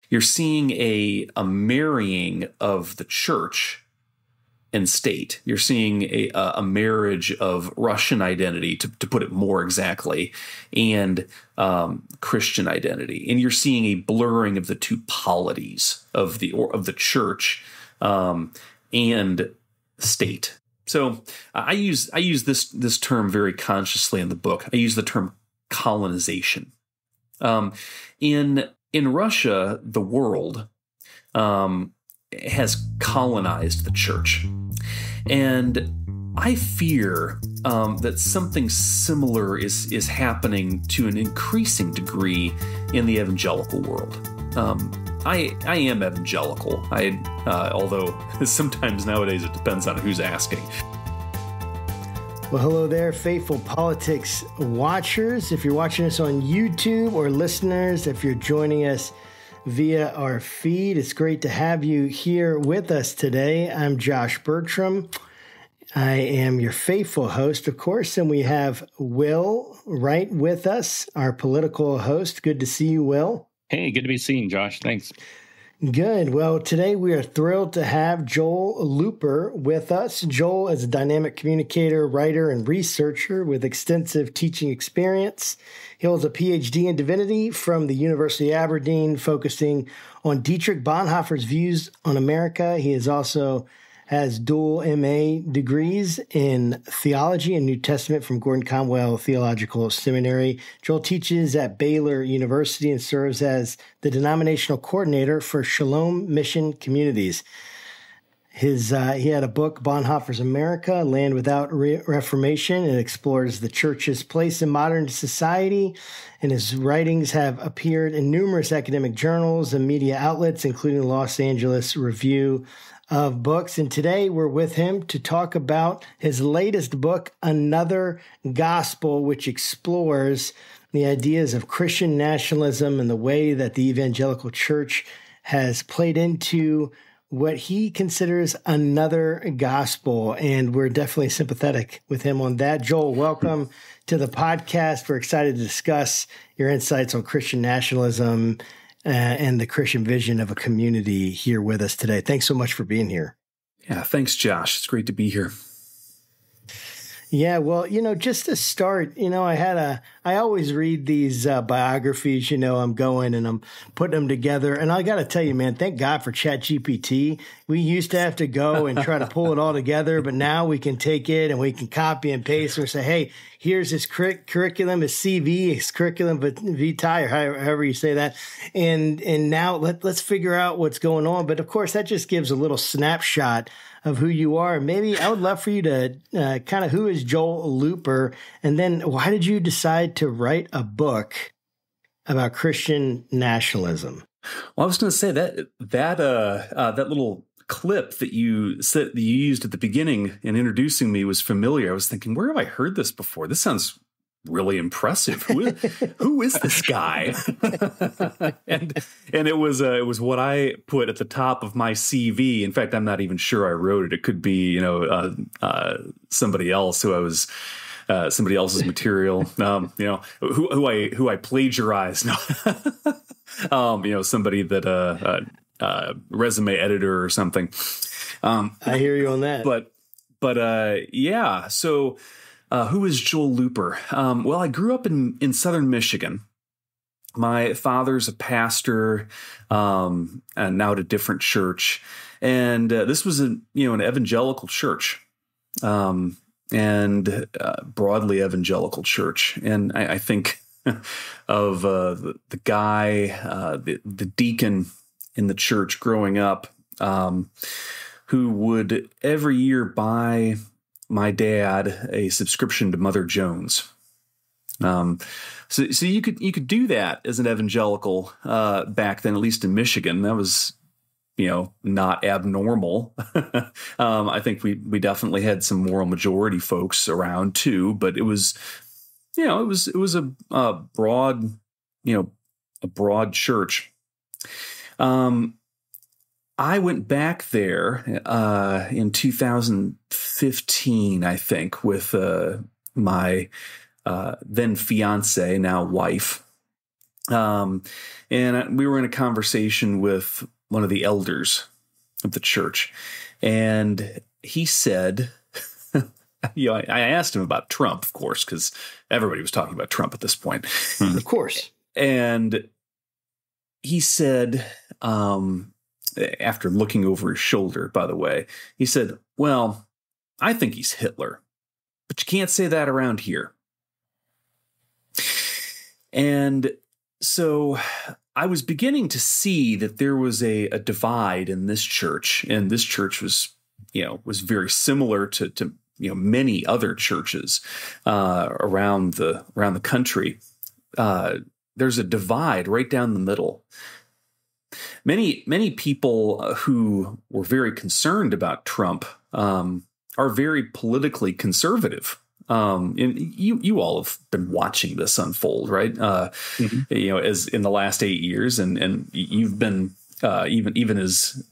You're seeing a marrying of the church and state. You're seeing a marriage of Russian identity, to put it more exactly, and Christian identity. And you're seeing a blurring of the two polities of the church and state. So I use this term very consciously in the book. I use the term colonization. In Russia, the world has colonized the church. And I fear that something similar is happening to an increasing degree in the evangelical world. I am evangelical, although sometimes nowadays it depends on who's asking. Well, hello there, faithful politics watchers. If you're watching us on YouTube, or listeners, if you're joining us via our feed, it's great to have you here with us today. I'm Josh Burtram. I am your faithful host, of course, and we have Will Wright with us, our political host. Good to see you, Will. Hey, good to be seen, Josh. Thanks. Good. Well, today we are thrilled to have Joel Looper with us. Joel is a dynamic communicator, writer, and researcher with extensive teaching experience. He holds a PhD in divinity from the University of Aberdeen, focusing on Dietrich Bonhoeffer's views on America. He has dual MA degrees in theology and New Testament from Gordon Conwell Theological Seminary. Joel teaches at Baylor University and serves as the denominational coordinator for Shalom Mission Communities. He had a book, Bonhoeffer's America, Land Without Reformation, and explores the church's place in modern society. And his writings have appeared in numerous academic journals and media outlets, including the Los Angeles Review of Books. And today we're with him to talk about his latest book, Another Gospel, which explores the ideas of Christian nationalism and the way that the evangelical church has played into what he considers another gospel. And we're definitely sympathetic with him on that. Joel, welcome to the podcast. We're excited to discuss your insights on Christian nationalism and the Christian vision of a community here with us today. Thanks so much for being here. Yeah, thanks, Josh. It's great to be here. Yeah, well, just to start, I always read these biographies, I'm going and I'm putting them together. And I got to tell you, man, thank God for ChatGPT. We used to have to go and try to pull it all together, but now we can take it and we can copy and paste and say, hey, here's his curriculum, his CV, his curriculum vitae, or however you say that. And now let's figure out what's going on. But of course, that just gives a little snapshot of who you are. Maybe I would love for you to kind of, who is Joel Looper? And then why did you decide to write a book about Christian nationalism? Well, I was going to say that little clip that you said that you used at the beginning in introducing me was familiar. I was thinking, where have I heard this before? This sounds really impressive. Who is this guy? and it was what I put at the top of my CV. In fact, I'm not even sure I wrote it. It could be somebody else who I was somebody else's material. Who I plagiarized. Somebody that resume editor or something. I hear you on that. But yeah. So. Who is Joel Looper? Well, I grew up in southern Michigan. My father's a pastor, and now at a different church, and this was an evangelical church, and broadly evangelical church. And I think of the guy, the deacon in the church growing up, who would every year buy my dad a subscription to Mother Jones. So you could do that as an evangelical back then, at least in Michigan. That was, not abnormal. I think we definitely had some moral majority folks around too, but it was, it was a broad, a broad church. I went back there in 2015, I think, with my then fiance, now wife. And we were in a conversation with one of the elders of the church, and he said, I asked him about Trump, of course, because everybody was talking about Trump at this point. Of course. And he said, after looking over his shoulder, by the way, he said, well, I think he's Hitler, but you can't say that around here. And so I was beginning to see that there was a divide in this church, and this church was very similar to many other churches around the country. There's a divide right down the middle. Many people who were very concerned about Trump are very politically conservative. And you all have been watching this unfold, right? As in the last 8 years, and you've been even as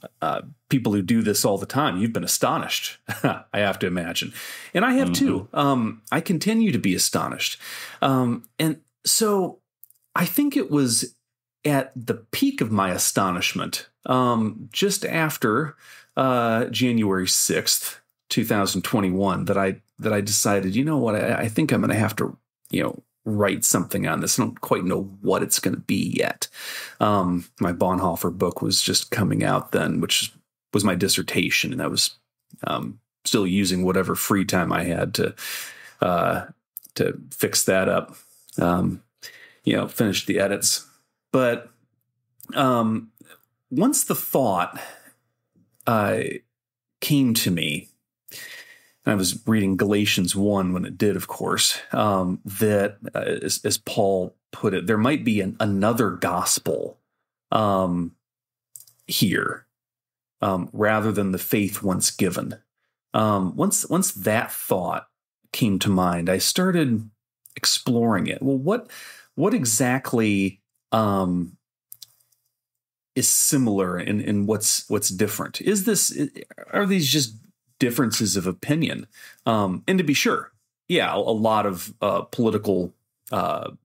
people who do this all the time, you've been astonished. I have to imagine, and I have too. I continue to be astonished, and so I think it was at the peak of my astonishment, just after January 6th, 2021, that I decided, you know what, I think I'm going to have to, write something on this. I don't quite know what it's going to be yet. My Bonhoeffer book was just coming out then, which was my dissertation, and I was still using whatever free time I had to fix that up, finish the edits. But once the thought came to me, I was reading Galatians 1 when it did, of course, that, as Paul put it, there might be another gospel here rather than the faith once given. Once that thought came to mind, I started exploring it. Well, what exactly is similar and what's different? Are these just differences of opinion? And to be sure, a lot of political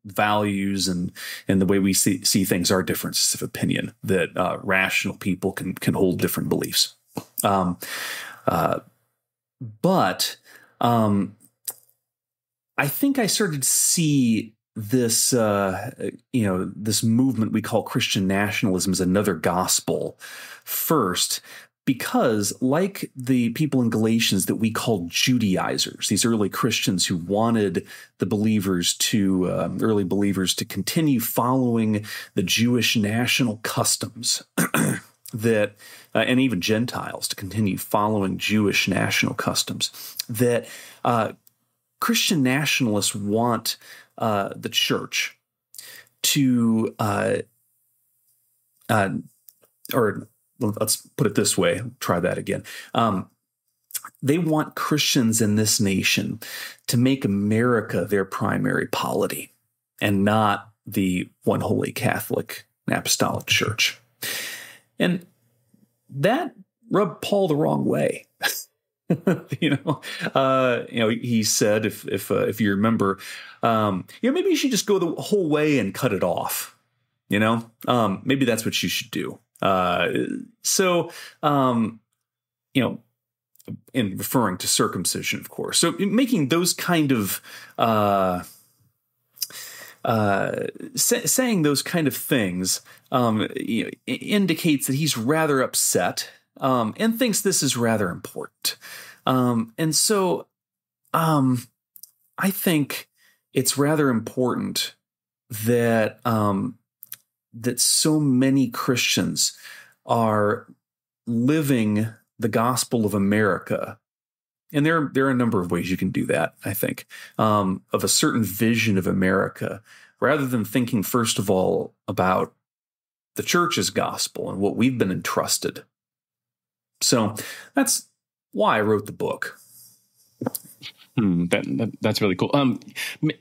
values and the way we see things are differences of opinion, that rational people can hold different beliefs. But I think I started to see this, this movement we call Christian nationalism as another gospel first, because like the people in Galatians that we call Judaizers, these early Christians who wanted the early believers to continue following the Jewish national customs that, and even Gentiles to continue following Jewish national customs, that Christian nationalists want the church to, or let's put it this way, try that again. They want Christians in this nation to make America their primary polity and not the one holy Catholic and Apostolic Church. And that rubbed Paul the wrong way. He said, if you remember, maybe you should just go the whole way and cut it off. Maybe that's what you should do. In referring to circumcision, of course. So making those kind of, saying those kind of things, indicates that he's rather upset, and thinks this is rather important. And so, I think it's rather important that, that so many Christians are living the gospel of America. And there are a number of ways you can do that, I think, of a certain vision of America, rather than thinking, first of all, about the church's gospel and what we've been entrusted. So that's why I wrote the book. That's really cool.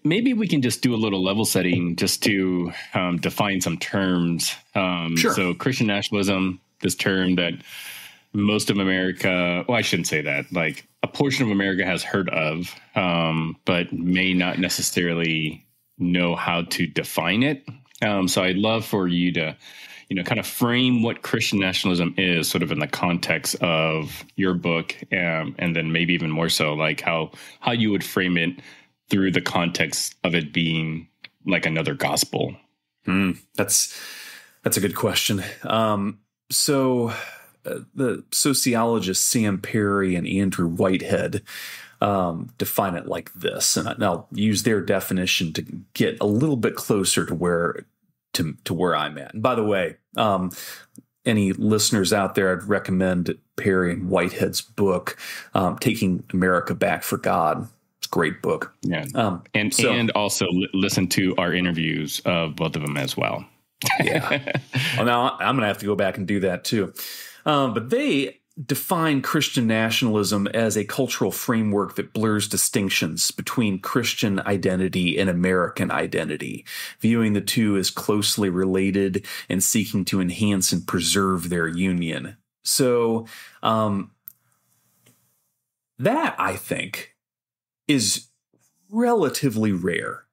Maybe we can just do a little level setting just to define some terms. Sure. So Christian nationalism, this term that most of America, well, I shouldn't say that, like a portion of America has heard of, but may not necessarily know how to define it. So I'd love for you to, kind of frame what Christian nationalism is sort of in the context of your book, and then maybe even more so, like how you would frame it through the context of it being like another gospel. That's a good question. So the sociologists Sam Perry and Andrew Whitehead define it like this, and I'll use their definition to get a little bit closer to where I'm at. And by the way, any listeners out there, I'd recommend Perry and Whitehead's book, Taking America Back for God. It's a great book. Yeah. And also listen to our interviews of both of them as well. Yeah. Well, now I'm going to have to go back and do that too. But they define Christian nationalism as a cultural framework that blurs distinctions between Christian identity and American identity, viewing the two as closely related and seeking to enhance and preserve their union. So that, I think, is relatively rare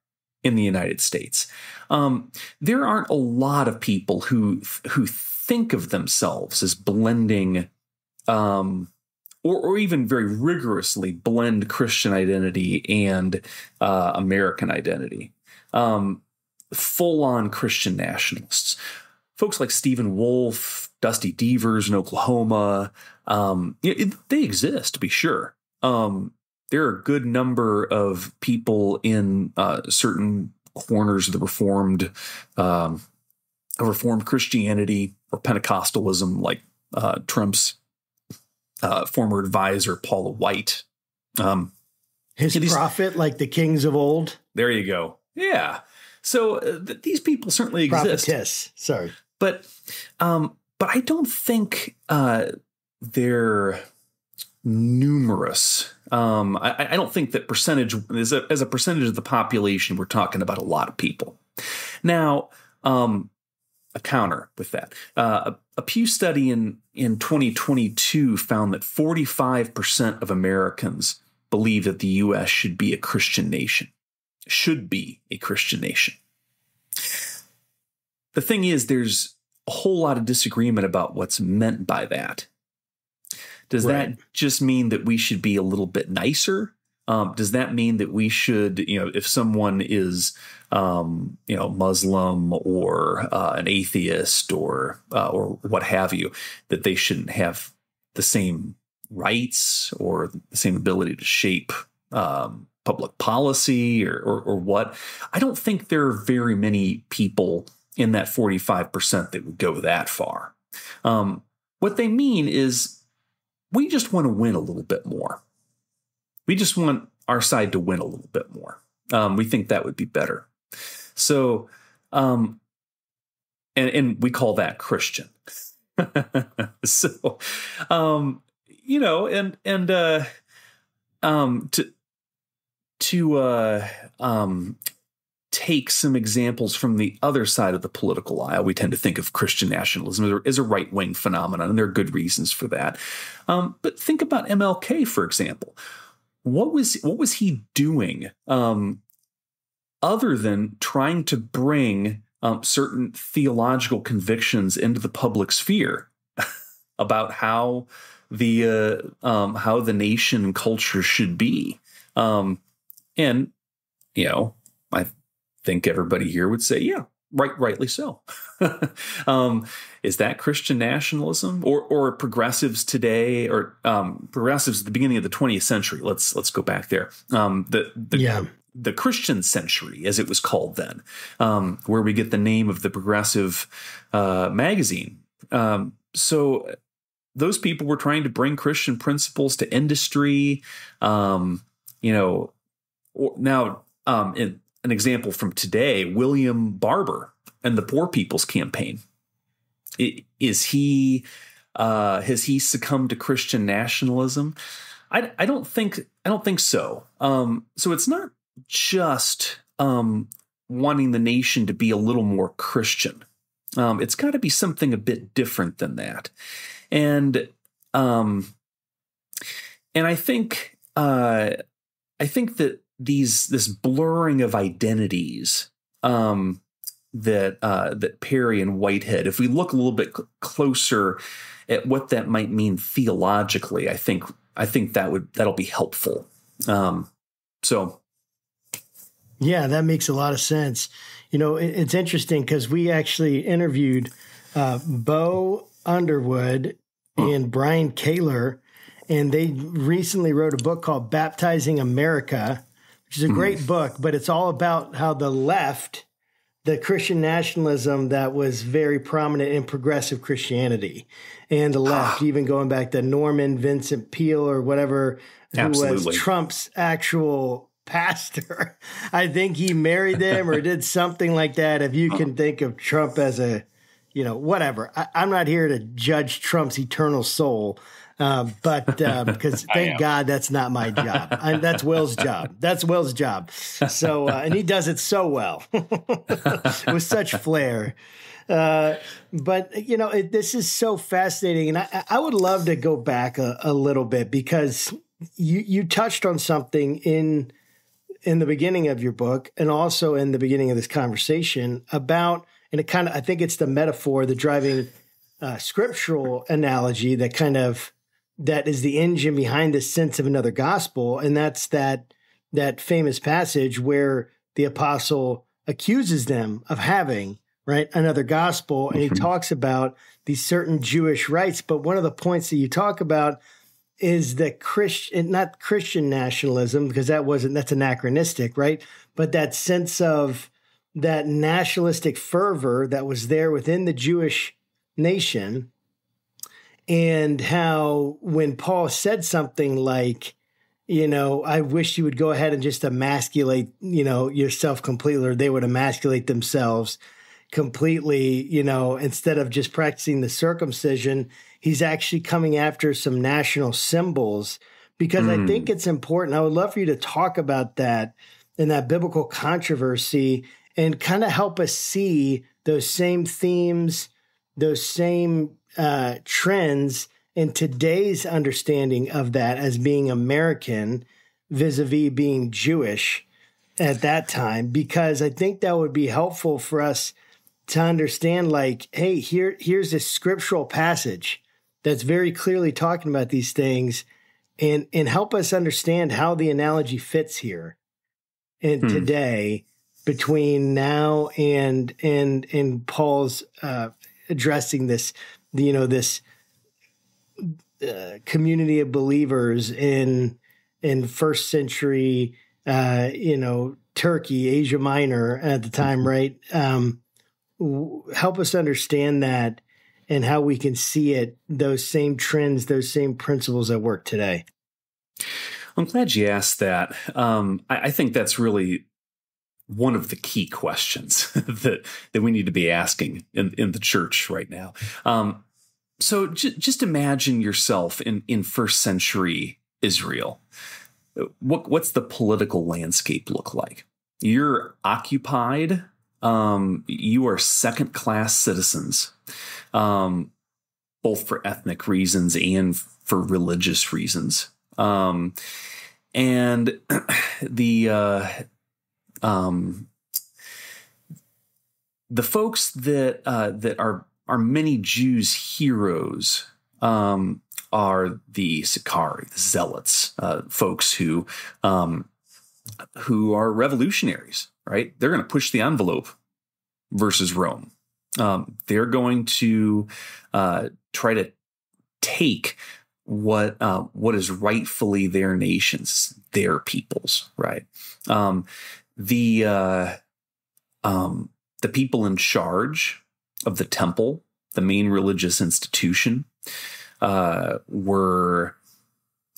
in the United States. There aren't a lot of people who think of themselves as blending or even very rigorously blend Christian identity and American identity. Full-on Christian nationalists. Folks like Stephen Wolfe, Dusty Devers in Oklahoma, they exist, to be sure. There are a good number of people in certain corners of the Reformed Christianity or Pentecostalism, like Trump's former advisor, Paula White. His prophet, like the kings of old. There you go. Yeah. So these people certainly exist. Prophetess. Sorry. But I don't think they're numerous. I don't think that percentage as a percentage of the population, we're talking about a lot of people. Now, a counter with that. A Pew study in 2022 found that 45% of Americans believe that the U.S. should be a Christian nation. Should be a Christian nation. The thing is, there's a whole lot of disagreement about what's meant by that. Does that just mean that we should be a little bit nicer? Does that mean that we should, if someone is, Muslim or an atheist or what have you, that they shouldn't have the same rights or the same ability to shape public policy or what? I don't think there are very many people in that 45% that would go that far. What they mean is we just want to win a little bit more. We just want our side to win a little bit more. We think that would be better. So, and we call that Christian. So, to take some examples from the other side of the political aisle, we tend to think of Christian nationalism as a right-wing phenomenon, and there are good reasons for that. But think about MLK, for example. What was he doing other than trying to bring certain theological convictions into the public sphere about how the nation and culture should be? And I think everybody here would say, yeah, rightly so. Is that Christian nationalism or progressives today or progressives at the beginning of the 20th century? Let's go back there. The Christian century, as it was called then, where we get the name of the Progressive magazine. So those people were trying to bring Christian principles to industry. An example from today, William Barber and the Poor People's Campaign. Has he succumbed to Christian nationalism? I don't think so. So it's not just wanting the nation to be a little more Christian. It's got to be something a bit different than that. And I think that this blurring of identities that Perry and Whitehead, if we look a little bit closer at what that might mean theologically, I think that'll be helpful. So. Yeah, that makes a lot of sense. It's interesting because we actually interviewed Bo Underwood and Brian Kaler, and they recently wrote a book called Baptizing America, which is a great book, but it's all about how the left, the Christian nationalism that was very prominent in progressive Christianity, and the left, even going back to Norman Vincent Peale or whatever, who was Trump's actual pastor. I think he married them or did something like that. If you can think of Trump as a, whatever. I'm not here to judge Trump's eternal soul. But because thank God that's not my job. That's Will's job. That's Will's job. So, and he does it so well with such flair. But, this is so fascinating. And I would love to go back a little bit because you touched on something in the beginning of your book and also in the beginning of this conversation about, and I think it's the metaphor, the driving scriptural analogy that is the engine behind the sense of another gospel. And that's that famous passage where the apostle accuses them of having, right, another gospel. And he talks about these certain Jewish rights. But one of the points that you talk about is that not Christian nationalism, because that's anachronistic, right? But that sense of that nationalistic fervor that was there within the Jewish nation. And how when Paul said something like, I wish you would go ahead and just emasculate, yourself completely, or they would emasculate themselves completely, instead of just practicing the circumcision, he's actually coming after some national symbols because I think it's important. I would love for you to talk about that and that biblical controversy and kind of help us see those same themes, those same trends in today's understanding of that as being American vis-a-vis being Jewish at that time, because I think that would be helpful for us to understand, like, hey, here's this scriptural passage that's very clearly talking about these things and help us understand how the analogy fits here and today between now and Paul's addressing this, this community of believers in first century, Turkey, Asia Minor at the time, right? Help us understand that and how we can see it, those same trends, those same principles at work today. I'm glad you asked that. I think that's really one of the key questions that we need to be asking in the church right now. So just imagine yourself in first century Israel. What's the political landscape look like? You're occupied. You are second-class citizens, both for ethnic reasons and for religious reasons. And the folks that are many Jews' heroes are the Sicarii, the Zealots, folks who are revolutionaries, right? They're going to push the envelope versus Rome. They're going to try to take what is rightfully their nation's, their people's, right? The people in charge of the temple, the main religious institution, were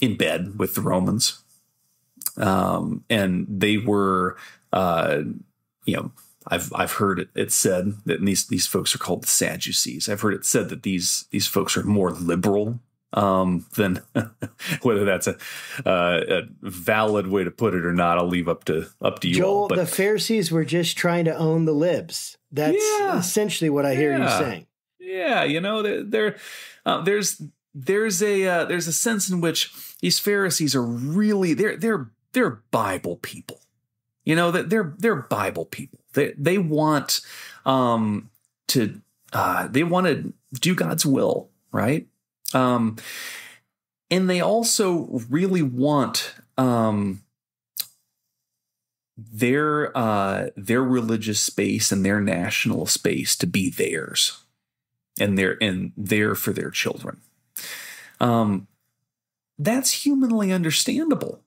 in bed with the Romans. And they were, I've heard it said that these folks are called the Sadducees. I've heard it said that these folks are more liberal than whether that's a valid way to put it or not. I'll leave up to you, Joel, all. But the Pharisees were just trying to own the libs. That's essentially what I hear you saying. Yeah, there's a sense in which these Pharisees are really they're Bible people. That they're Bible people. They want they want to do God's will, right? And they also really want their religious space and their national space to be theirs, and there for their children. That's humanly understandable.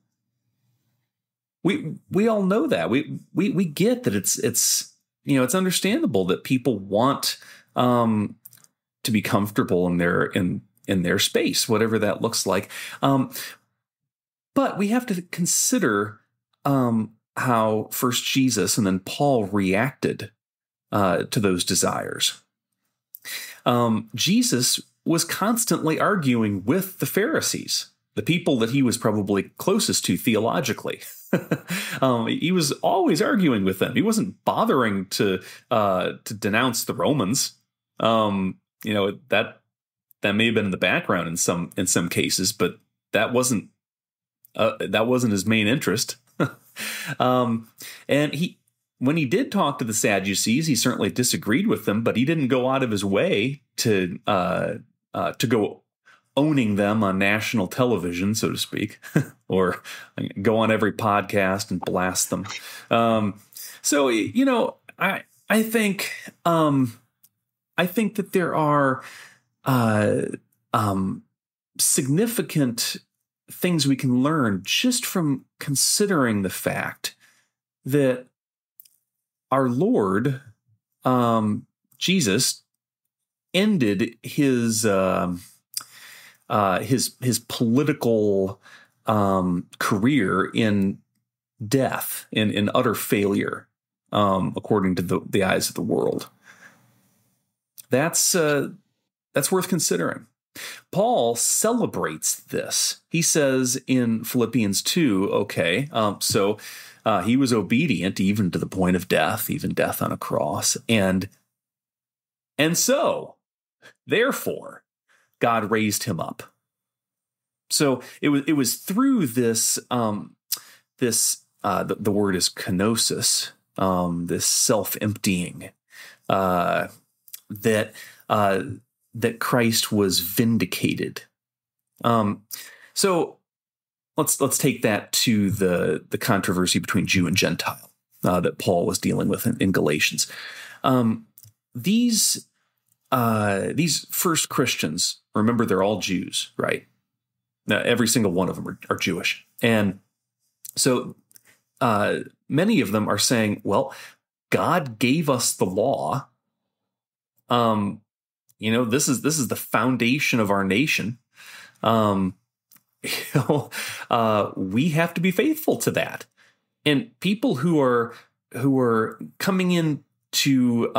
We all know that. We get that it's understandable that people want to be comfortable in their space, whatever that looks like. But we have to consider how first Jesus and then Paul reacted to those desires. Jesus was constantly arguing with the Pharisees, the people that he was probably closest to theologically. He was always arguing with them. He wasn't bothering to denounce the Romans. That may have been in the background in some cases, but that wasn't his main interest. And when he did talk to the Sadducees, he certainly disagreed with them, but he didn't go out of his way to go owning them on national television, so to speak, or go on every podcast and blast them. I think that there are significant things we can learn just from considering the fact that our Lord, Jesus, ended his political career in death, in utter failure, according to the eyes of the world. That's worth considering. Paul celebrates this. He says in Philippians 2, so he was obedient even to the point of death, even death on a cross, and so therefore God raised him up. So it was through this the word is kenosis, this self-emptying, that Christ was vindicated. So let's take that to the controversy between Jew and Gentile that Paul was dealing with in Galatians. These first Christians, remember, they're all Jews, right? Now, every single one of them are Jewish. And so many of them are saying, well, God gave us the law. This is the foundation of our nation. We have to be faithful to that. And people who are coming to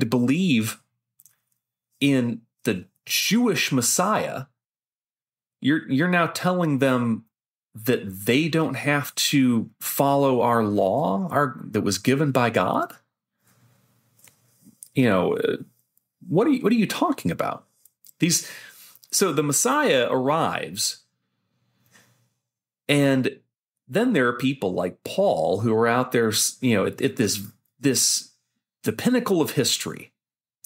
believe in the Jewish Messiah, you're now telling them that they don't have to follow our law, that was given by God. What are you talking about? So the Messiah arrives, and then there are people like Paul who are out there, at the pinnacle of history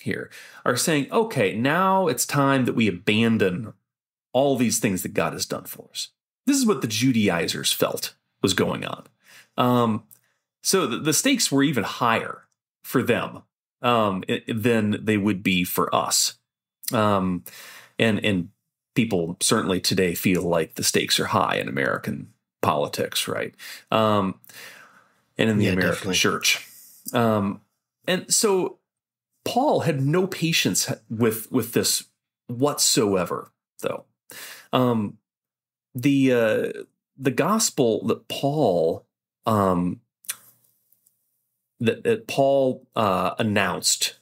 here, are saying, okay, now it's time that we abandon all these things that God has done for us. This is what the Judaizers felt was going on. So the stakes were even higher for them than they would be for us. And people certainly today feel like the stakes are high in American politics, right? And in the American church. And so Paul had no patience with this whatsoever, though. The gospel that Paul announced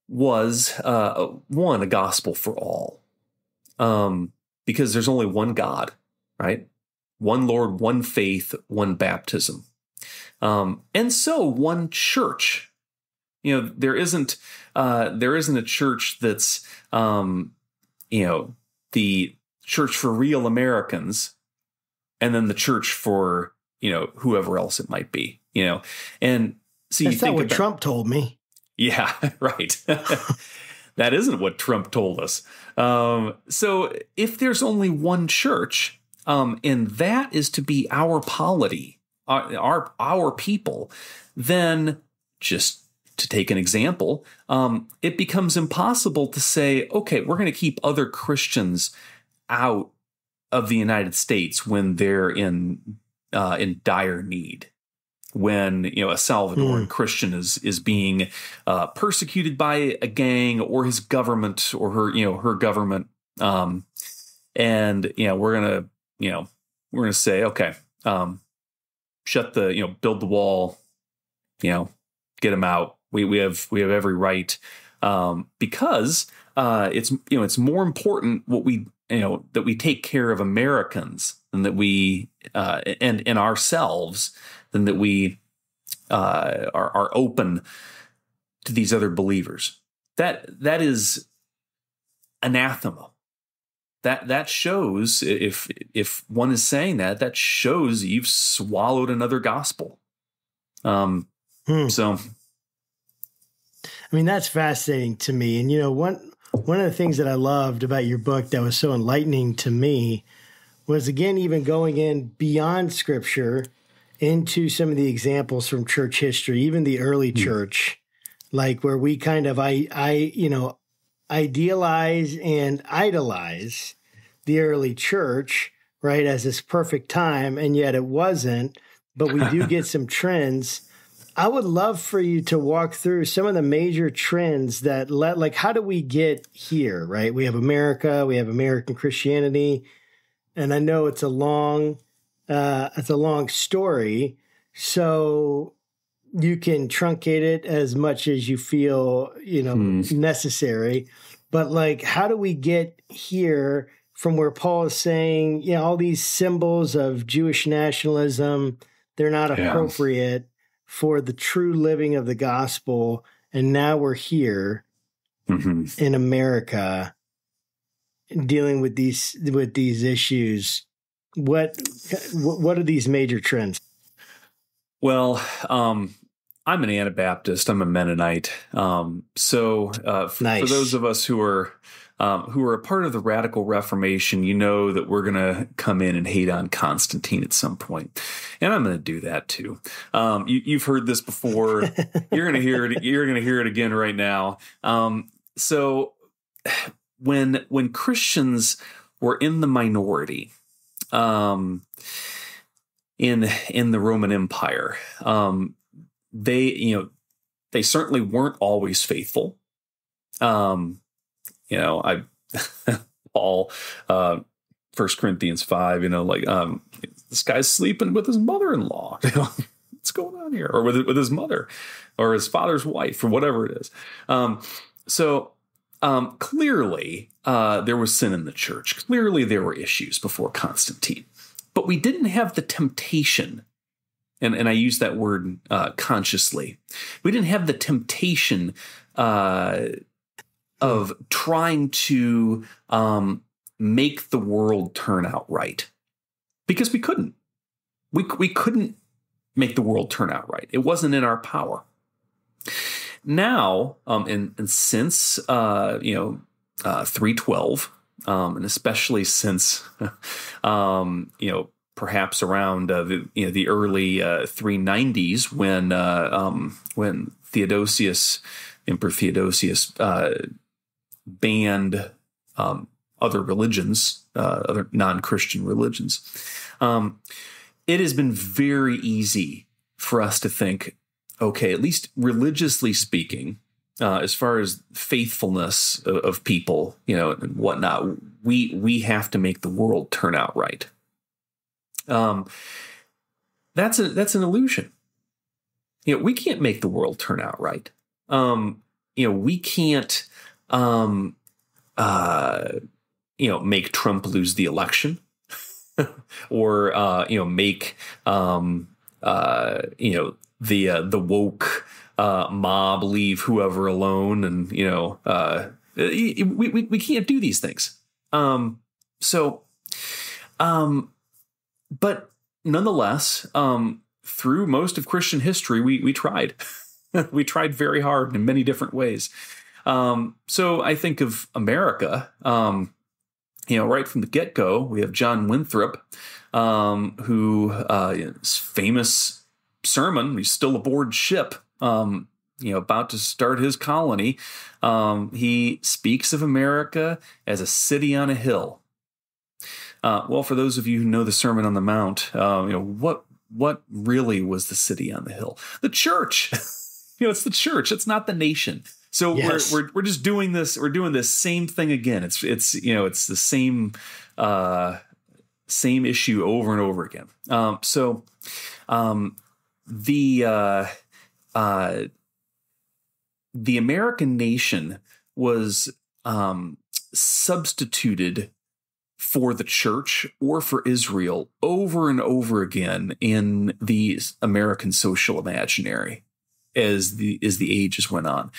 was a gospel for all, because there's only one God, right? One Lord, one faith, one baptism, and so one church. There isn't a church that's the church for real Americans, and then the church for whoever else it might be, and so that's not what Trump told me. Yeah, right. That isn't what Trump told us. So if there's only one church, and that is to be our polity, our people, then just to take an example, it becomes impossible to say, okay, we're going to keep other Christians out of the United States when they're in dire need. When a Salvadoran Christian is being persecuted by a gang or his government or her government, and we're gonna say, okay, shut the build the wall, get them out. We have every right, because it's more important that we take care of Americans than that we and ourselves than that we are open to these other believers. That is anathema. That shows, if one is saying that shows you've swallowed another gospel. So, I mean, that's fascinating to me. And one of the things that I loved about your book that was so enlightening to me was, again, even going in beyond Scripture into some of the examples from church history, even the early church, like where we kind of idealize and idolize the early church, right, as this perfect time, and yet it wasn't. But we do get some trends. I would love for you to walk through some of the major trends that how do we get here, right? We have America, we have American Christianity, and I know it's a long story, so you can truncate it as much as you feel, necessary. But how do we get here from where Paul is saying, all these symbols of Jewish nationalism, they're not appropriate for the true living of the gospel. And now we're here in America dealing with these issues. What are these major trends? Well, I'm an Anabaptist. I'm a Mennonite. Nice. For those of us who are a part of the Radical Reformation, that we're going to come in and hate on Constantine at some point, and I'm going to do that too. You've heard this before. You're going to hear it. You're going to hear it again right now. So when Christians were in the minority, in the Roman Empire, they certainly weren't always faithful. Paul, 1 Corinthians 5, this guy's sleeping with his mother-in-law. What's going on here? Or with his mother or his father's wife or whatever it is. Clearly, there was sin in the church. Clearly, there were issues before Constantine. But we didn't have the temptation, and I use that word consciously. We didn't have the temptation of trying to make the world turn out right, because we couldn't. We couldn't make the world turn out right. It wasn't in our power. Now, and since 312, and especially since perhaps around the early 390s, when Emperor Theodosius banned other religions, other non-Christian religions, it has been very easy for us to think, okay, at least religiously speaking, as far as faithfulness of people, and whatnot, we have to make the world turn out right. That's an illusion. We can't make the world turn out right. We can't, make Trump lose the election, or make the woke mob leave whoever alone, and we can't do these things. But nonetheless, through most of Christian history, we tried. We tried very hard in many different ways. So I think of America, right from the get-go, we have John Winthrop, who his famous sermon, he's still aboard ship, about to start his colony. He speaks of America as a city on a hill. Well, for those of you who know the Sermon on the Mount, what really was the city on the hill? The church. It's the church. It's not the nation. So yes. we're just doing this. We're doing this same thing again. It's the same issue over and over again. The American nation was substituted for the church or for Israel over and over again in the American social imaginary as the ages went on.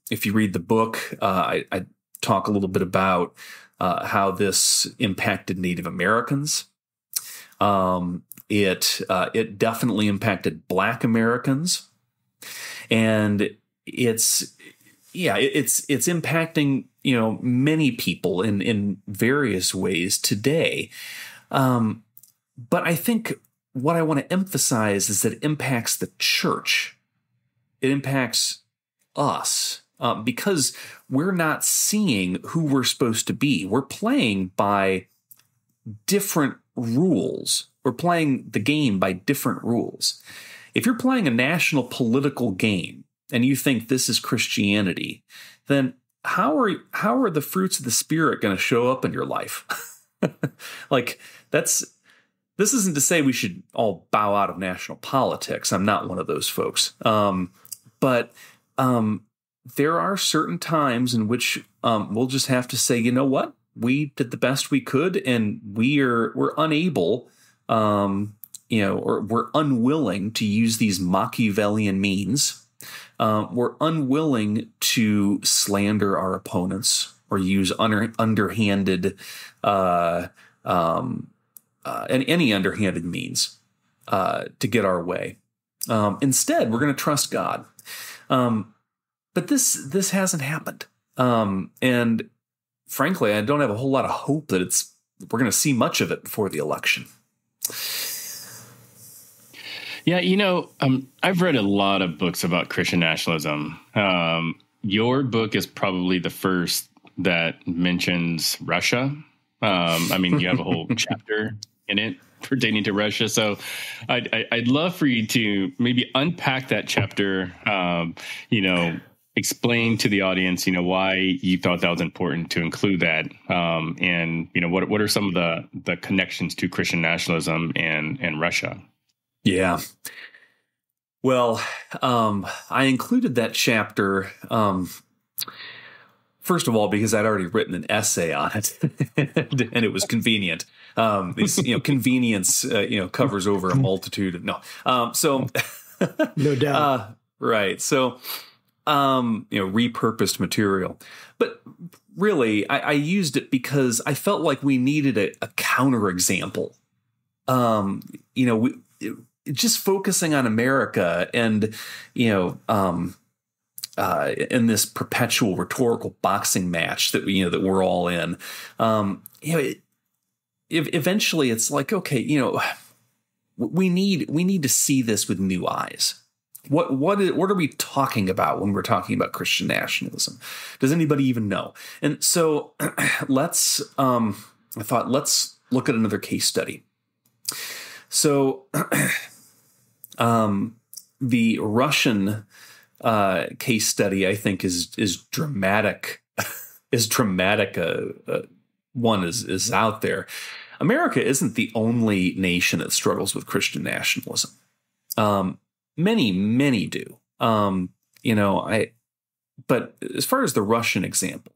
If you read the book, I talk a little bit about how this impacted Native Americans. It definitely impacted Black Americans, and it's impacting many people in various ways today. But I think what I want to emphasize is that it impacts the church. It impacts us because we're not seeing who we're supposed to be. We're playing by different rules. We're playing the game by different rules. If you're playing a national political game and you think this is Christianity, then how are the fruits of the Spirit going to show up in your life? This isn't to say we should all bow out of national politics. I'm not one of those folks. But there are certain times in which we'll just have to say, you know what? We did the best we could, and we're unable, or we're unwilling to use these Machiavellian means. We're unwilling to slander our opponents or use underhanded and any underhanded means to get our way. Instead, we're going to trust God. But this hasn't happened. And frankly, I don't have a whole lot of hope that we're going to see much of it before the election. Yeah, I've read a lot of books about Christian nationalism. Your book is probably the first that mentions Russia. You have a whole chapter in it pertaining to Russia. So I'd love for you to maybe unpack that chapter, explain to the audience, why you thought that was important to include that. And what are some of the connections to Christian nationalism and Russia? Yeah. Well, I included that chapter, first of all, because I'd already written an essay on it and it was convenient. Convenience, covers over a multitude of no doubt. Right. So, repurposed material, but really I used it because I felt like we needed a counterexample. Just focusing on America and, in this perpetual rhetorical boxing match that that we're all in, eventually it's like, okay, we need to see this with new eyes. What are we talking about when we're talking about Christian nationalism? Does anybody even know? And so let's look at another case study. So the Russian case study, I think, is dramatic. Is dramatic one is out there. America isn't the only nation that struggles with Christian nationalism. Many do. But as far as the Russian example,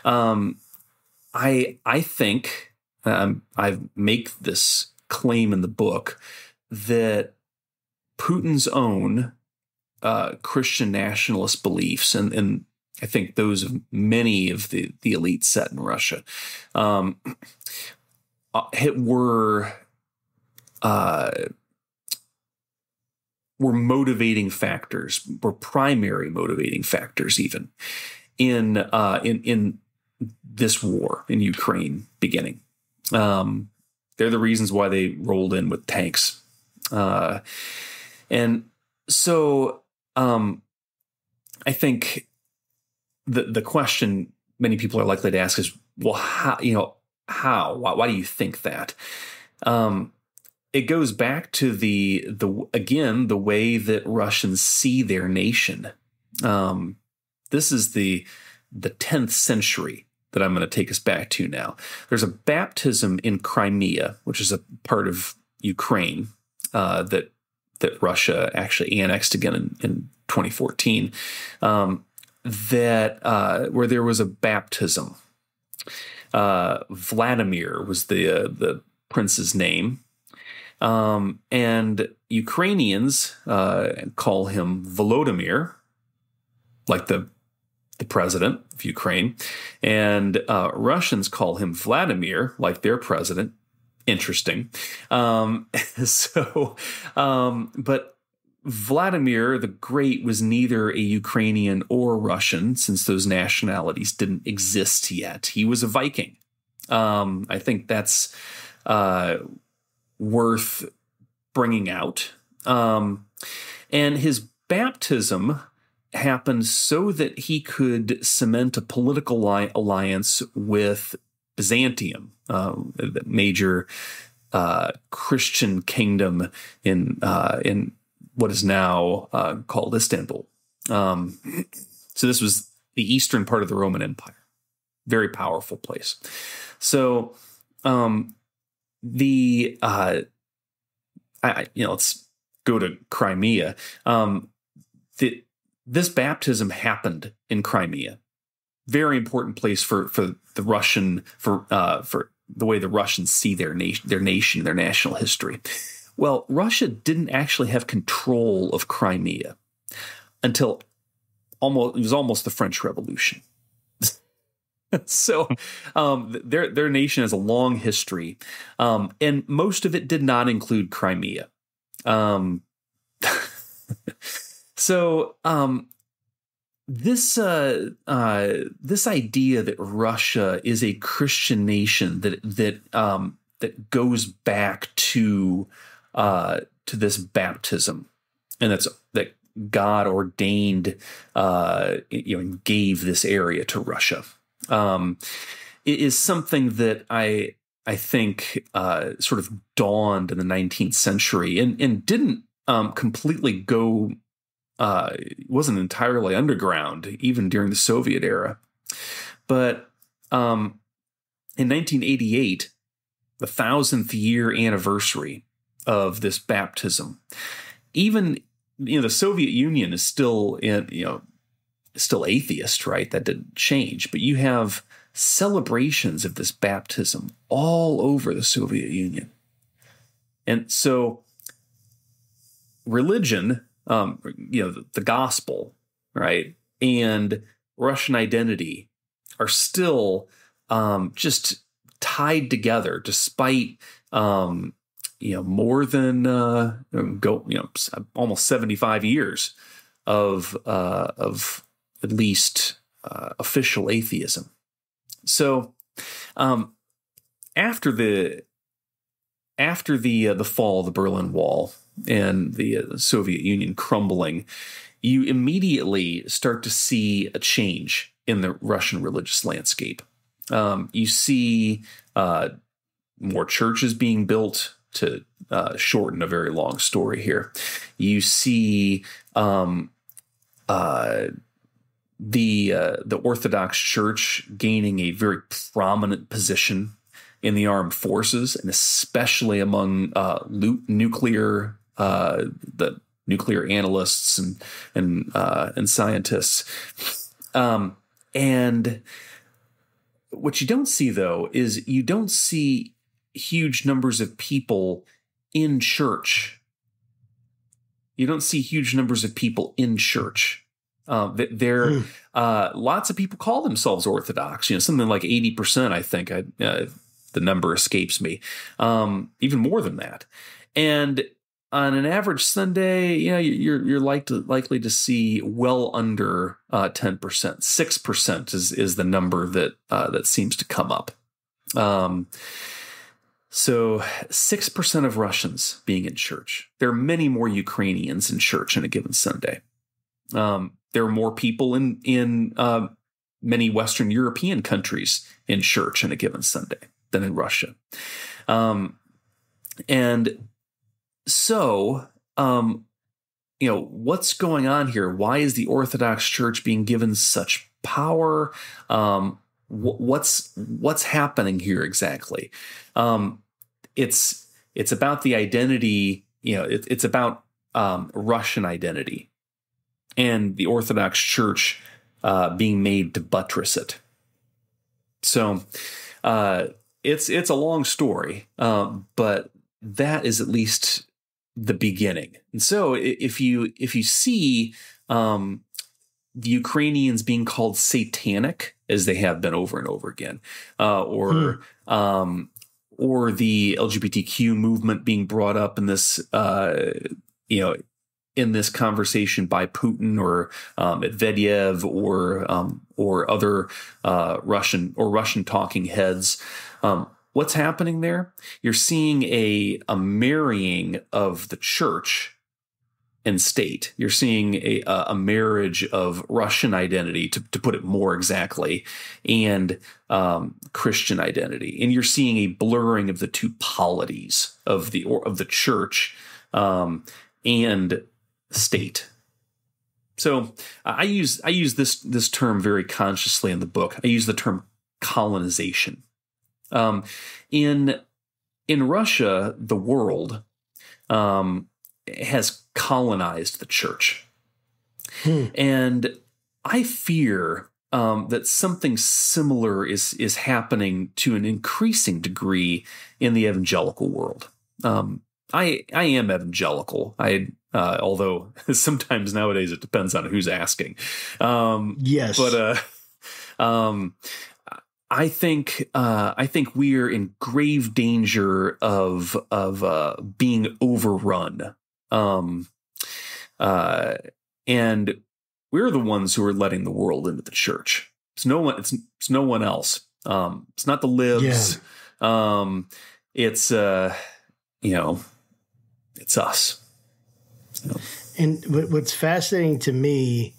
I think I make this claim in the book that Putin's own Christian nationalist beliefs, and I think those of many of the elite set in Russia, were were motivating factors, were primary motivating factors, even in this war in Ukraine beginning. They're the reasons why they rolled in with tanks, and so I think the question many people are likely to ask is, well, how? Why do you think that? It goes back to the way that Russians see their nation. This is the 10th century that I'm going to take us back to now. There's a baptism in Crimea, which is a part of Ukraine that Russia actually annexed again in 2014. Where there was a baptism. Vladimir was the prince's name. And Ukrainians call him Volodymyr, like the president of Ukraine, and Russians call him Vladimir, like their president. Interesting. But Vladimir the Great was neither a Ukrainian or Russian, since those nationalities didn't exist yet. He was a Viking. I think that's worth bringing out. And his baptism happened so that he could cement a political alliance with Byzantium, the major Christian kingdom in what is now called Istanbul. So this was the eastern part of the Roman Empire, very powerful place. So let's go to Crimea. This baptism happened in Crimea. Very important place for the Russian, for the way the Russians see their nation, their national history. Well, Russia didn't actually have control of Crimea until it was almost the French Revolution. So their nation has a long history, and most of it did not include Crimea. This idea that Russia is a Christian nation that goes back to this baptism, and that God ordained, and gave this area to Russia. It is something that I think sort of dawned in the 19th century and didn't completely go. It wasn't entirely underground, even during the Soviet era. But in 1988, the 1,000th year anniversary of this baptism, even the Soviet Union is still still atheist, right? That didn't change. But you have celebrations of this baptism all over the Soviet Union. And so religion, the gospel, right, and Russian identity are still just tied together, despite more than almost 75 years of at least official atheism. So after the fall of the Berlin Wall and the Soviet Union crumbling, you immediately start to see a change in the Russian religious landscape. You see more churches being built, to shorten a very long story here. You see the Orthodox Church gaining a very prominent position in the armed forces, and especially among nuclear analysts and scientists. And what you don't see, though, is you don't see huge numbers of people in church. You don't see huge numbers of people in church. Lots of people call themselves Orthodox. Something like 80%. I think the number escapes me. Even more than that. And on an average Sunday, you're likely to see well under 10%. 6% is the number that seems to come up. So 6% of Russians being in church. There are many more Ukrainians in church on a given Sunday. There are more people in many Western European countries in church on a given Sunday than in Russia. And so, what's going on here? Why is the Orthodox Church being given such power? What's happening here exactly? It's about the identity. It's about Russian identity, and the Orthodox Church being made to buttress it. So it's a long story, but that is at least the beginning. And so if you see the Ukrainians being called satanic, as they have been over and over again, or the LGBTQ movement being brought up in this, in this conversation by Putin or Medvedev or other Russian talking heads. What's happening there? You're seeing a marrying of the church and state. You're seeing a marriage of Russian identity, to put it more exactly, and Christian identity. And you're seeing a blurring of the two polities of the church and state. So I use this term very consciously in the book. I use the term colonization. In Russia, the world has colonized the church. And I fear that something similar is happening to an increasing degree in the evangelical world. I am evangelical. Although sometimes nowadays it depends on who's asking. Yes. But I think we are in grave danger of being overrun. And we're the ones who are letting the world into the church. It's no one else. It's not the libs. Yeah. It's us. So. And what's fascinating to me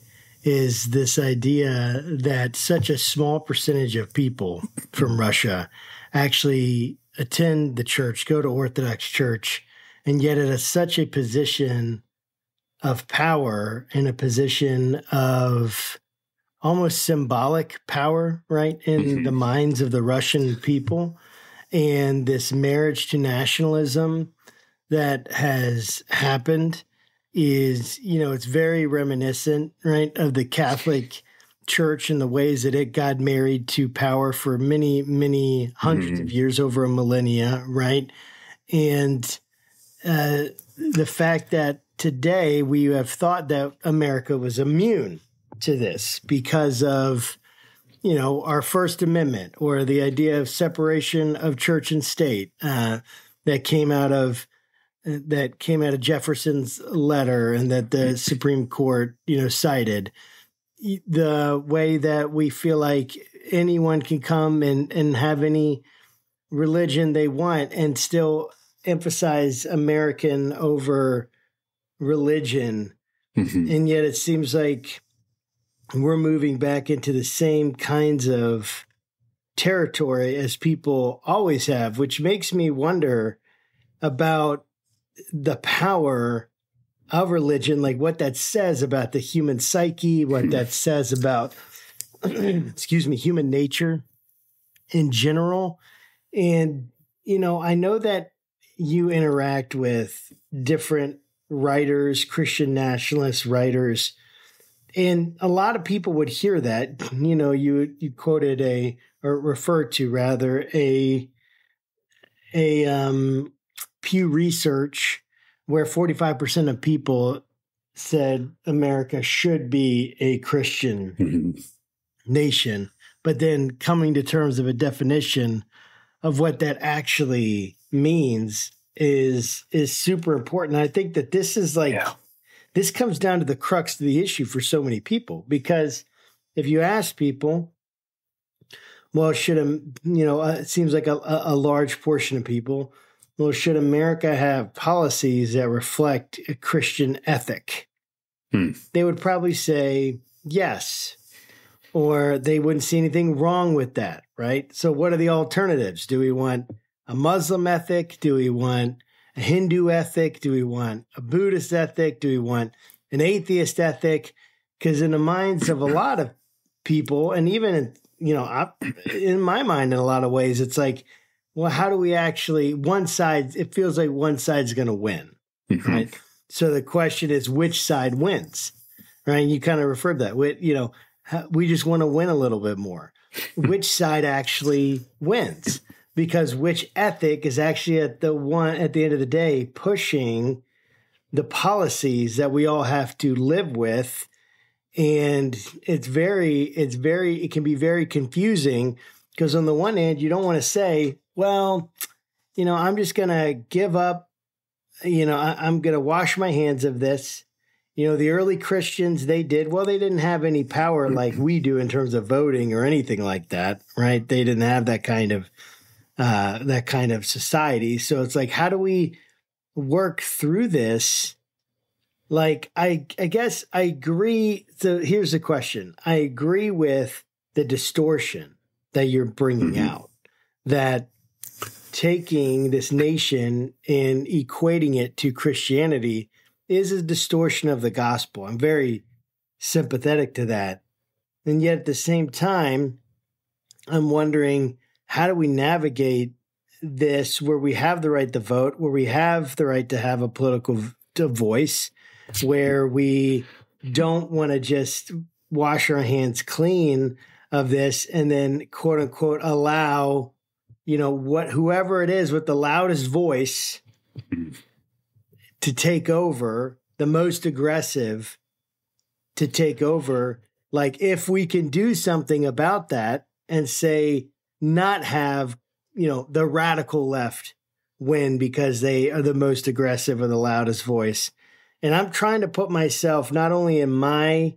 is this idea that such a small percentage of people from Russia actually attend the church, go to Orthodox Church, and yet at such a position of power, in a position of almost symbolic power, right, in the minds of the Russian people. And this marriage to nationalism that has happened is, it's very reminiscent, right, of the Catholic Church and the ways that it got married to power for many, many hundreds of years, over a millennia, right? And the fact that today we have thought that America was immune to this because of, our First Amendment, or the idea of separation of church and state that came out of Jefferson's letter, and that the Supreme Court, cited. The way that we feel like anyone can come and have any religion they want and still emphasize American over religion. And yet it seems like we're moving back into the same kinds of territory as people always have, which makes me wonder about the power of religion, like what that says about the human psyche, what that says about, human nature in general. And, I know that you interact with different writers, Christian nationalist writers, and a lot of people would hear that, you quoted or referred to rather a Pew Research where 45% of people said America should be a Christian nation, but then coming to terms of a definition of what that actually means is super important. I think that this is this comes down to the crux of the issue for so many people, because if you ask people, well, it seems like a large portion of people, well, should America have policies that reflect a Christian ethic? They would probably say yes, or they wouldn't see anything wrong with that, right? So what are the alternatives? Do we want a Muslim ethic? Do we want a Hindu ethic? Do we want a Buddhist ethic? Do we want an atheist ethic? Because in the minds of a lot of people, and even in my mind, in a lot of ways, it's like, well, how do we actually, it feels like one side's going to win, right? So the question is, which side wins, right? And you kind of referred to that. We just want to win a little bit more. Which side actually wins? Because which ethic is actually at the end of the day pushing the policies that we all have to live with. And it can be very confusing, because on the one hand, you don't want to say, well, I'm just going to give up, I'm going to wash my hands of this. The early Christians, they didn't have any power like we do in terms of voting or anything like that, right? They didn't have that kind of society. So it's like, how do we work through this? Like, I guess I agree. So here's the question. I agree with the distortion that you're bringing out, that taking this nation and equating it to Christianity is a distortion of the gospel. I'm very sympathetic to that. And yet at the same time, I'm wondering, how do we navigate this where we have the right to vote, where we have the right to have a political voice, where we don't want to just wash our hands clean of this and then, quote unquote, allow, whoever it is with the loudest voice to take over, the most aggressive to take over. Like, if we can do something about that and say, not have, the radical left win because they are the most aggressive or the loudest voice. And I'm trying to put myself not only in my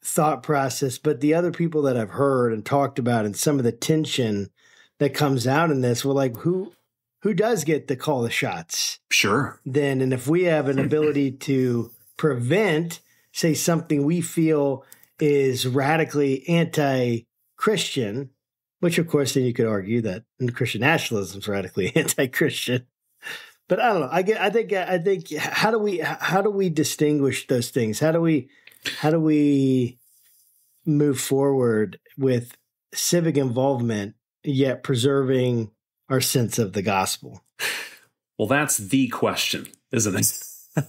thought process, but the other people that I've heard and talked about, and some of the tension that comes out in this. Well, like, who does get to call the shots? Sure. Then, and if we have an ability to prevent, say, something we feel is radically anti-Christian, which of course then you could argue that Christian nationalism is radically anti-Christian. But I don't know. I think how do we distinguish those things? How do we move forward with civic involvement yet preserving our sense of the gospel? Well, that's the question, isn't it?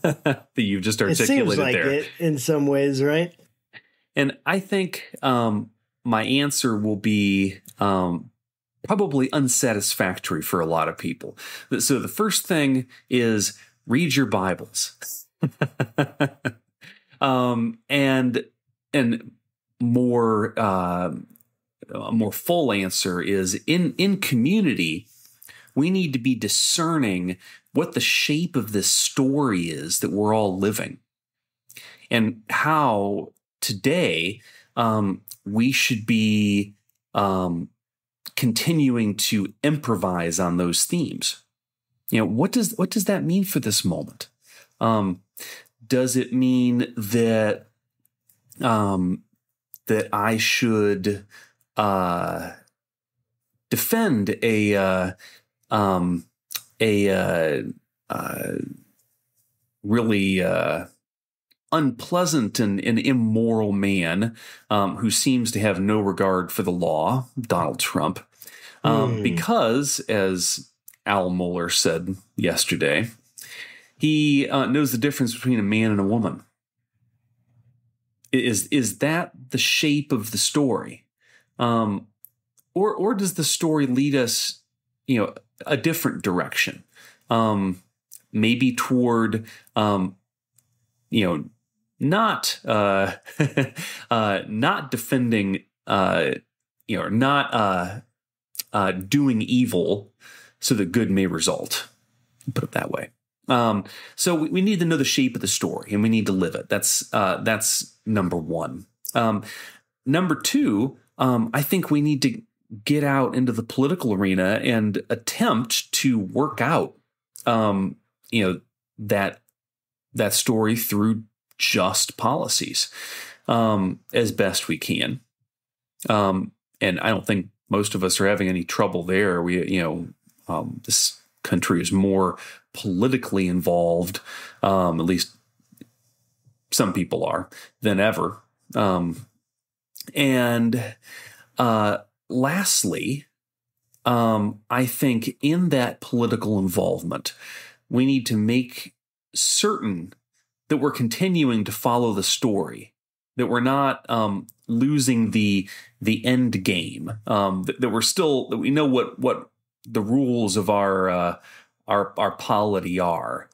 That you've just articulated. It seems like there. It in some ways, right? And I think my answer will be probably unsatisfactory for a lot of people. So the first thing is read your Bibles. And more a more full answer is in community, we need to be discerning what the shape of this story is that we're all living, and how today we should be continuing to improvise on those themes. What does that mean for this moment? Does it mean that that I should defend a really unpleasant and immoral man who seems to have no regard for the law, Donald Trump, because, as Al Mohler said yesterday, he knows the difference between a man and a woman. Is that the shape of the story? Or does the story lead us, a different direction? Maybe toward, not not defending, not doing evil so that good may result. Put it that way. So we need to know the shape of the story, and we need to live it. That's number one. Number two, I think we need to get out into the political arena and attempt to work out, that story through just policies, as best we can. And I don't think most of us are having any trouble there. This country is more politically involved, at least some people are, than ever. Lastly, I think in that political involvement, we need to make certain that we're continuing to follow the story, that we're not losing the end game, that we know what the rules of our polity are.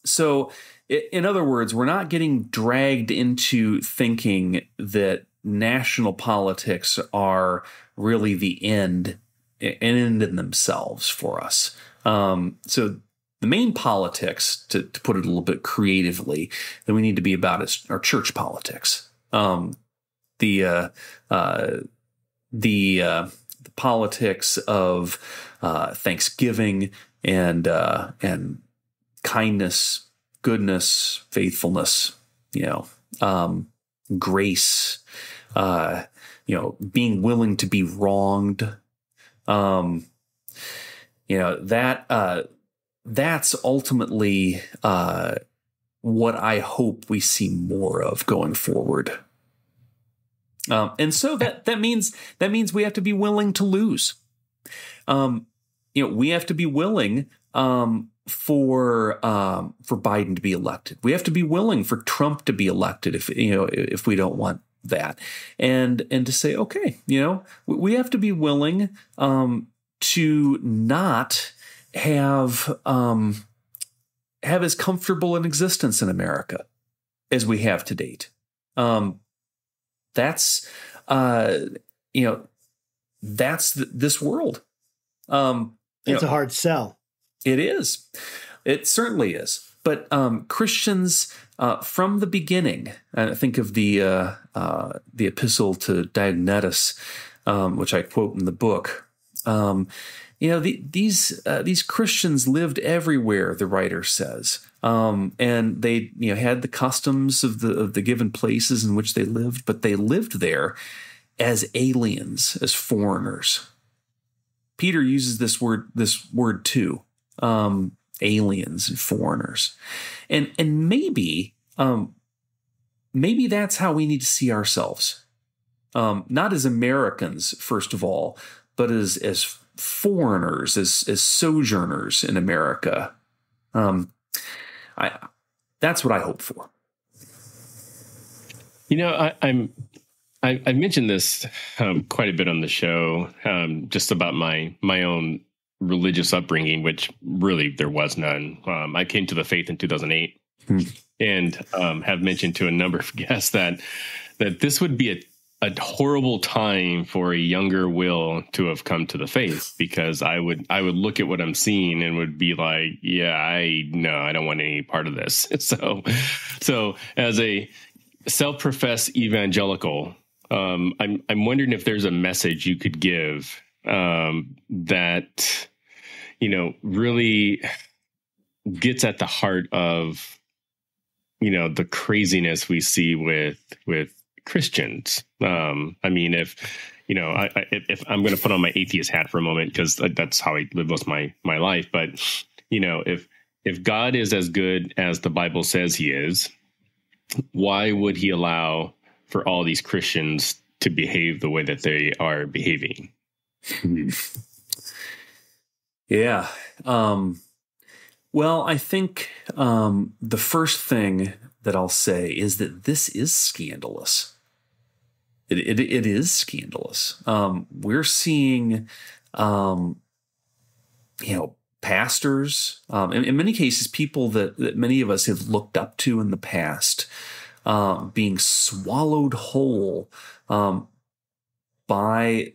So, in other words, we're not getting dragged into thinking that national politics are really the end in themselves for us. So the main politics, to put it a little bit creatively, that we need to be about is our church politics. The politics of thanksgiving and kindness, goodness, faithfulness, grace, being willing to be wronged. That's ultimately what I hope we see more of going forward. And so that means we have to be willing to lose. We have to be willing for Biden to be elected. We have to be willing for Trump to be elected if we don't want that, and to say, okay, we have to be willing to not have as comfortable an existence in America as we have to date. That's this world. It's a hard sell. It is. It certainly is. But Christians from the beginning, I think of the epistle to Diognetus, which I quote in the book. These Christians lived everywhere, the writer says, and they had the customs of the given places in which they lived, but they lived there as aliens, as foreigners. Peter uses this word too, aliens and foreigners, and maybe that's how we need to see ourselves, not as Americans first of all, but as foreigners, as sojourners in America. That's what I hope for. I mentioned this quite a bit on the show, just about my own religious upbringing, which really there was none. I came to the faith in 2008, and have mentioned to a number of guests that this would be a horrible time for a younger Will to have come to the faith, because I would look at what I'm seeing and would be like, I don't want any part of this. So as a self-professed evangelical, I'm wondering if there's a message you could give that really gets at the heart of the craziness we see with Christians. If I'm going to put on my atheist hat for a moment, because that's how I live most of my life. But if God is as good as the Bible says He is, why would He allow for all these Christians to behave the way that they are behaving? Yeah. Well, I think the first thing that I'll say is that this is scandalous. It is scandalous. We're seeing, pastors, in many cases, people that many of us have looked up to in the past, being swallowed whole by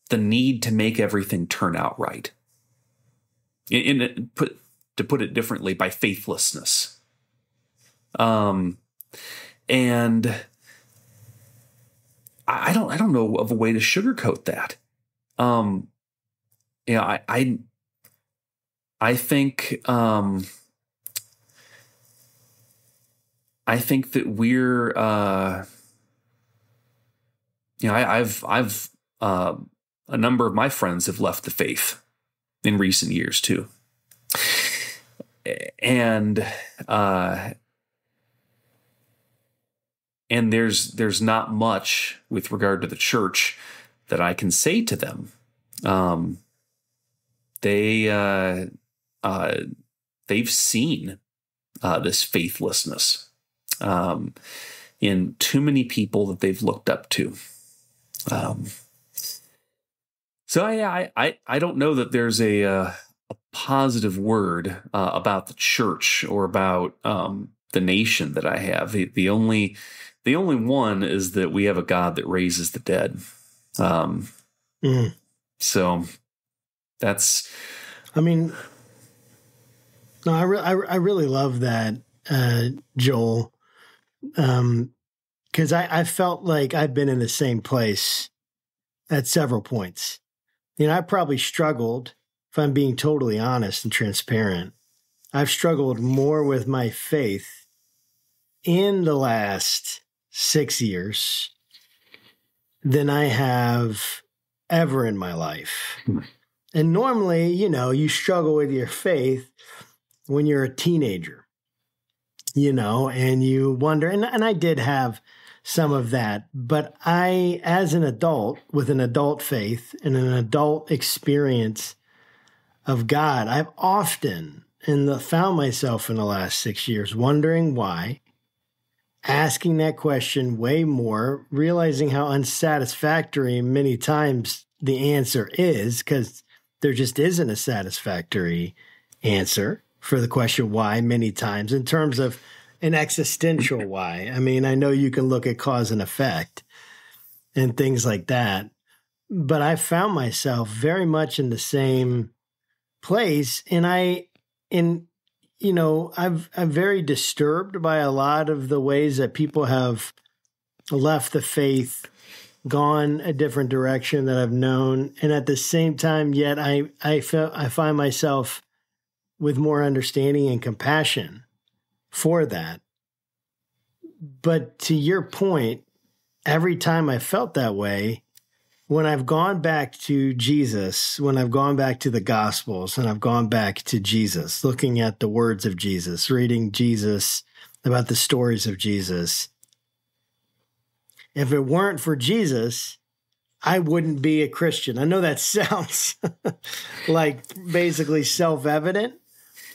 the need to make everything turn out right. to put it differently, by faithlessness. And I don't know of a way to sugarcoat that. I think that we're I've a number of my friends have left the faith in recent years too, and there's not much with regard to the church that I can say to them. They've seen this faithlessness in too many people that they've looked up to. So I don't know that there's a positive word about the church or about the nation that I have. The only one is that we have a God that raises the dead. So that's. I mean, no, I really love that, Joel, because I felt like I've been in the same place at several points. I probably struggled, if I'm being totally honest and transparent, I've struggled more with my faith in the last 6 years than I have ever in my life. And normally, you struggle with your faith when you're a teenager, and you wonder, and I did have some of that, but I, as an adult with an adult faith and an adult experience of God, I've often found myself in the last 6 years wondering why, asking that question way more, realizing how unsatisfactory many times the answer is, because there just isn't a satisfactory answer for the question why many times in terms of an existential why. I mean, I know you can look at cause and effect and things like that, but I found myself very much in the same place. And I'm very disturbed by a lot of the ways that people have left the faith, gone a different direction that I've known. And at the same time, yet I find myself with more understanding and compassion for that. But to your point, every time I felt that way, when I've gone back to Jesus, when I've gone back to the Gospels and I've gone back to Jesus, looking at the words of Jesus, reading Jesus, about the stories of Jesus, if it weren't for Jesus, I wouldn't be a Christian. I know that sounds like basically self-evident,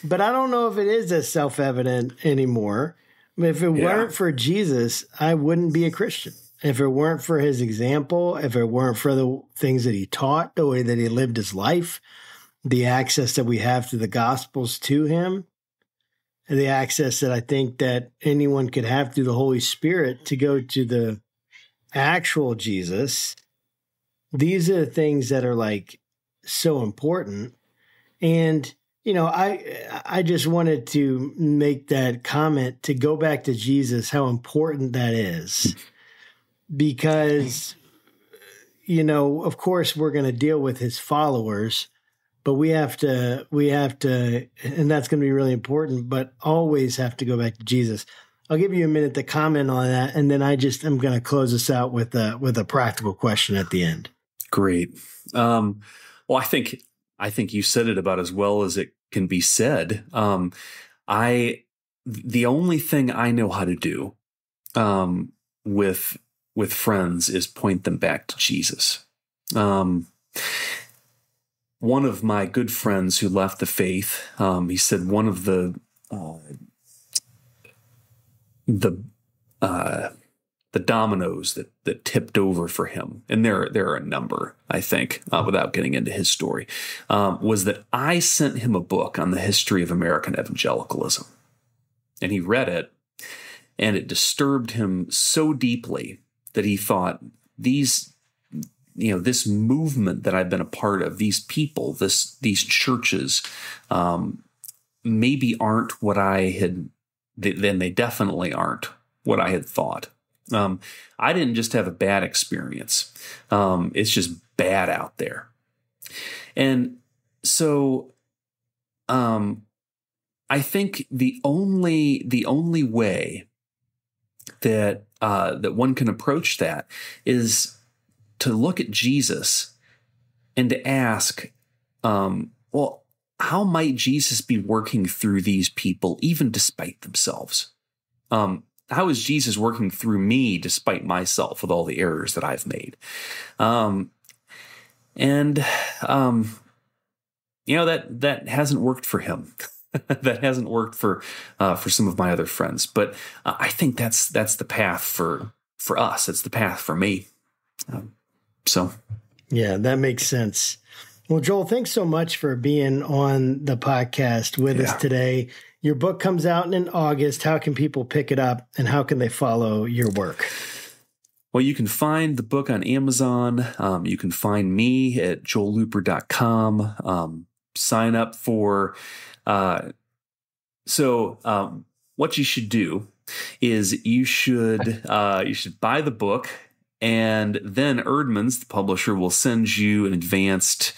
but I don't know if it is as self-evident anymore. If it weren't for Jesus, I wouldn't be a Christian. If it weren't for his example, if it weren't for the things that he taught, the way that he lived his life, the access that we have to the Gospels to him, and the access that I think that anyone could have through the Holy Spirit to go to the actual Jesus, these are the things that are like so important. And I just wanted to make that comment to go back to Jesus, how important that is. Because, of course, we're going to deal with his followers, but we have to, and that's going to be really important, but always have to go back to Jesus. I'll give you a minute to comment on that, and then I'm going to close this out with a practical question at the end. Great. Well, I think you said it about as well as it can be said. The only thing I know how to do with friends is point them back to Jesus. One of my good friends who left the faith, he said one of the dominoes that tipped over for him, and there are a number, I think, without getting into his story, was that I sent him a book on the history of American evangelicalism. And he read it, and it disturbed him so deeply that he thought, these this movement that I've been a part of, these people, these churches, maybe aren't what I had. Then they definitely aren't what I had thought. I didn't just have a bad experience. It's just bad out there. And so, I think the only way that one can approach that is to look at Jesus and to ask, well, how might Jesus be working through these people even despite themselves? How is Jesus working through me despite myself with all the errors that I've made? That hasn't worked for him. That hasn't worked for some of my other friends. But I think that's the path for us. It's the path for me. Yeah, that makes sense. Well, Joel, thanks so much for being on the podcast with us today. Your book comes out in August. How can people pick it up, and how can they follow your work? Well, you can find the book on Amazon. You can find me at joellooper.com. Sign up for... what you should do is you should buy the book, and then Erdman's, the publisher, will send you an advanced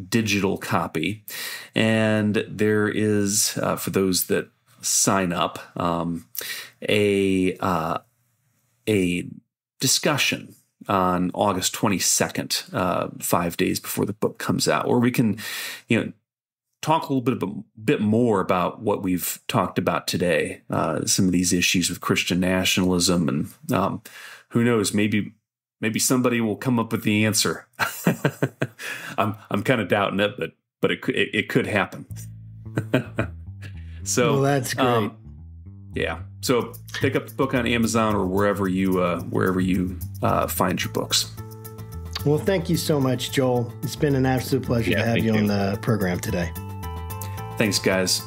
digital copy. And there is, for those that sign up, a discussion on August 22nd, 5 days before the book comes out, where we can, talk a little bit more about what we've talked about today, some of these issues with Christian nationalism, and who knows, maybe somebody will come up with the answer. I'm kind of doubting it, but it could happen. So, well, that's great. So pick up the book on Amazon or wherever you find your books. Well, thank you so much, Joel. It's been an absolute pleasure to have you on the program today. Thanks, guys.